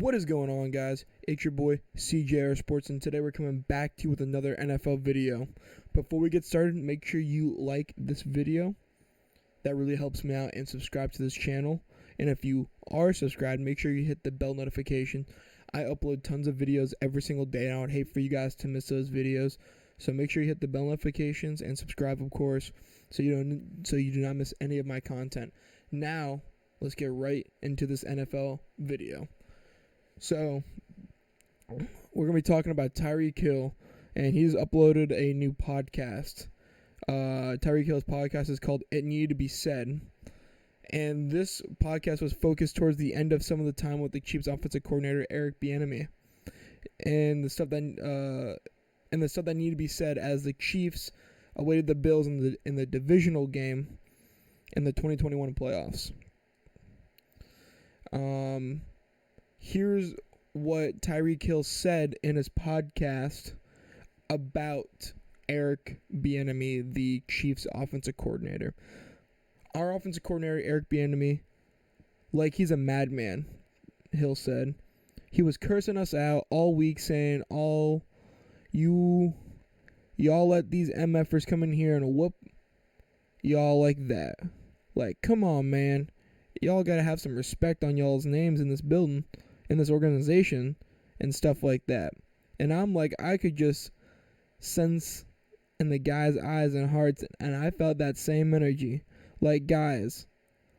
What is going on, guys? It's your boy CJR Sports, and today we're coming back to you with another NFL video. Before we get started, make sure you like this video. That really helps me out, and subscribe to this channel. And if you are subscribed, make sure you hit the bell notification. I upload tons of videos every single day, and I would hate for you guys to miss those videos. So make sure you hit the bell notifications and subscribe, of course, so you do not miss any of my content. Now, let's get right into this NFL video. So, we're going to be talking about Tyreek Hill, and he's uploaded a new podcast. Tyreek Hill's podcast is called It Needed to Be Said. And this podcast was focused towards the end of some of the time with the Chiefs offensive coordinator, Eric Bieniemy. And the stuff that needed to be said as the Chiefs awaited the Bills in the divisional game in the 2021 playoffs. Here's what Tyreek Hill said in his podcast about Eric Bieniemy, the Chiefs offensive coordinator. Our offensive coordinator, Eric Bieniemy, like he's a madman, Hill said. He was cursing us out all week, saying, y'all let these MFers come in here and whoop y'all like that. Like, come on, man. Y'all gotta have some respect on y'all's names in this building, in this organization, and stuff like that. And I'm like, I could just sense in the guys' eyes and hearts, and I felt that same energy. Like, guys,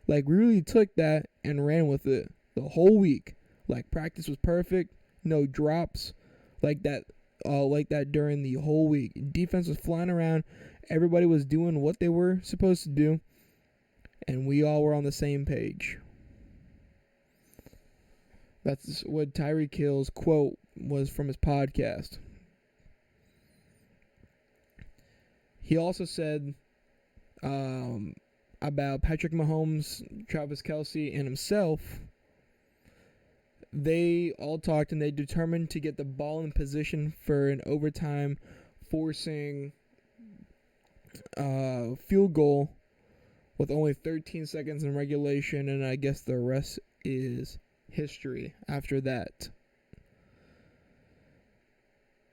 like, we really took that and ran with it the whole week. Like, practice was perfect, no drops, like that during the whole week. Defense was flying around, everybody was doing what they were supposed to do, and we all were on the same page. That's what Tyreek Hill's quote was from his podcast. He also said about Patrick Mahomes, Travis Kelce, and himself. They all talked, and they determined to get the ball in position for an overtime, forcing field goal with only 13 seconds in regulation, and I guess the rest is history after that.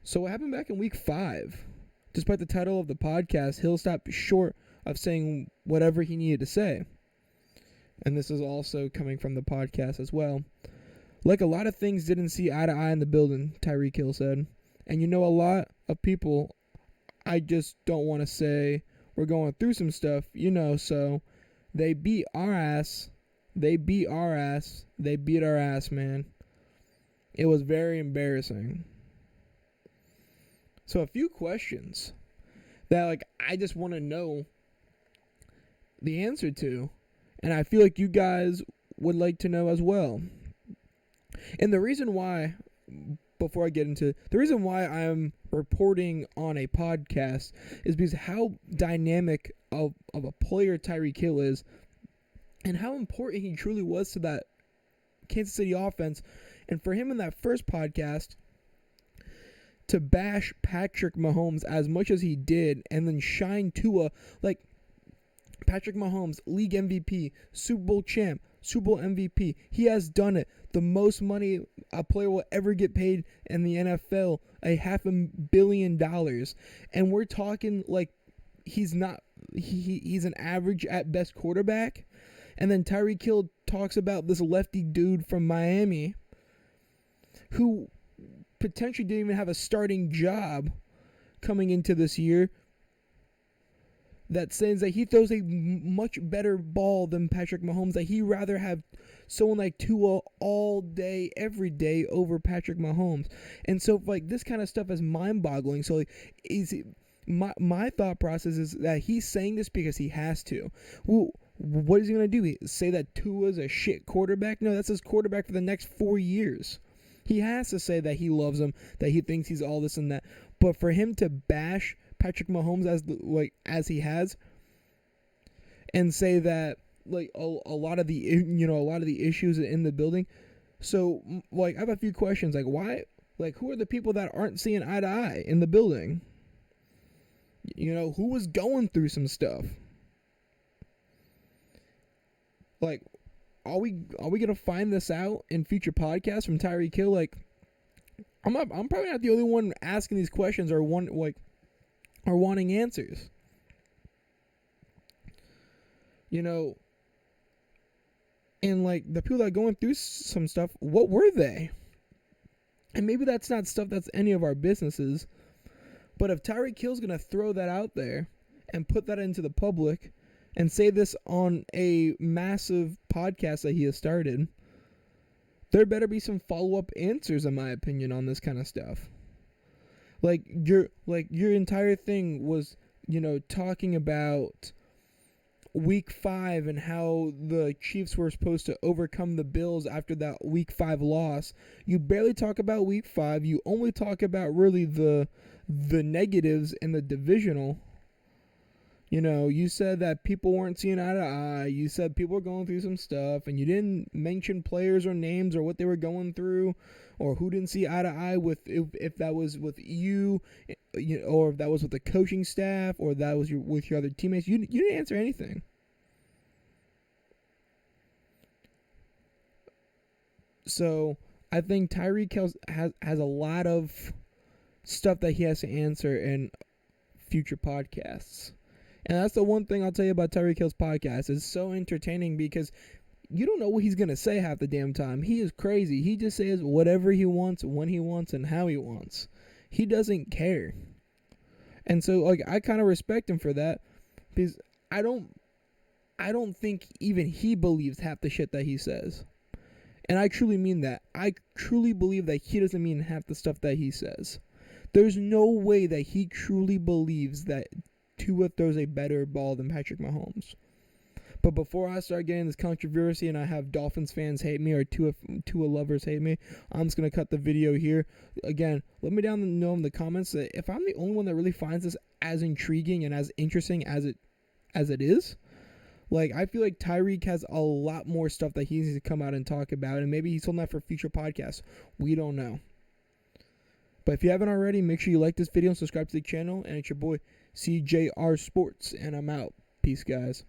So what happened back in week 5? Despite the title of the podcast, Hill stopped short of saying whatever he needed to say. And this is also coming from the podcast as well. Like, a lot of things didn't see eye to eye in the building, Tyreek Hill said. And a lot of people, I just don't want to say we're going through some stuff, so they beat our ass. They beat our ass, man. It was very embarrassing. So a few questions that, I just want to know the answer to, and I feel like you guys would like to know as well. And the reason why, before I get into it, the reason why I'm reporting on a podcast is because how dynamic of a player Tyreek Hill is, and how important he truly was to that Kansas City offense. And for him in that first podcast to bash Patrick Mahomes as much as he did, and then shine Tua, like Patrick Mahomes, league MVP, Super Bowl champ, Super Bowl MVP. He has done it. The most money a player will ever get paid in the NFL, $500 million. And we're talking like he's an average at best quarterback. And then Tyreek Hill talks about this lefty dude from Miami who potentially didn't even have a starting job coming into this year, that says that he throws a much better ball than Patrick Mahomes, that he'd rather have someone like Tua all day, every day over Patrick Mahomes. And so, this kind of stuff is mind-boggling. So, my thought process is that he's saying this because he has to. Well, what is he going to do? Say that Tua's a shit quarterback? No, that's his quarterback for the next 4 years. He has to say that he loves him, that he thinks he's all this and that. But for him to bash Patrick Mahomes as he has, and say that a lot of the issues in the building. So I have a few questions. Why? Who are the people that aren't seeing eye to eye in the building? Who was going through some stuff? are we gonna find this out in future podcasts from Tyreek Hill? Like, I'm probably not the only one asking these questions or wanting answers. You know, and like the people that are going through some stuff, what were they? And maybe that's not stuff that's any of our businesses. But if Tyreek Hill's gonna throw that out there and put that into the public and say this on a massive podcast that he has started, there better be some follow-up answers, in my opinion, on this kind of stuff. Like your entire thing was, talking about Week 5 and how the Chiefs were supposed to overcome the Bills after that Week 5 loss. You barely talk about Week 5. You only talk about really the negatives in the divisional. You said that people weren't seeing eye to eye. You said people were going through some stuff, and you didn't mention players or names or what they were going through, or who didn't see eye to eye with if that was with you, or if that was with the coaching staff, or that was with your other teammates. You didn't answer anything. So I think Tyreek has a lot of stuff that he has to answer in future podcasts. And that's the one thing I'll tell you about Tyreek Hill's podcast. It's so entertaining because you don't know what he's going to say half the damn time. He is crazy. He just says whatever he wants, when he wants, and how he wants. He doesn't care. And so I kind of respect him for that, because I don't think even he believes half the shit that he says. And I truly mean that. I truly believe that he doesn't mean half the stuff that he says. There's no way that he truly believes that Tua throws a better ball than Patrick Mahomes. But before I start getting this controversy and I have Dolphins fans hate me or Tua lovers hate me, I'm just going to cut the video here. Again, let me know in the comments that if I'm the only one that really finds this as intriguing and as interesting as it is. I feel like Tyreek has a lot more stuff that he needs to come out and talk about, and maybe he's holding that for future podcasts. We don't know. But if you haven't already, make sure you like this video and subscribe to the channel. And it's your boy, CJR Sports, and I'm out. Peace, guys.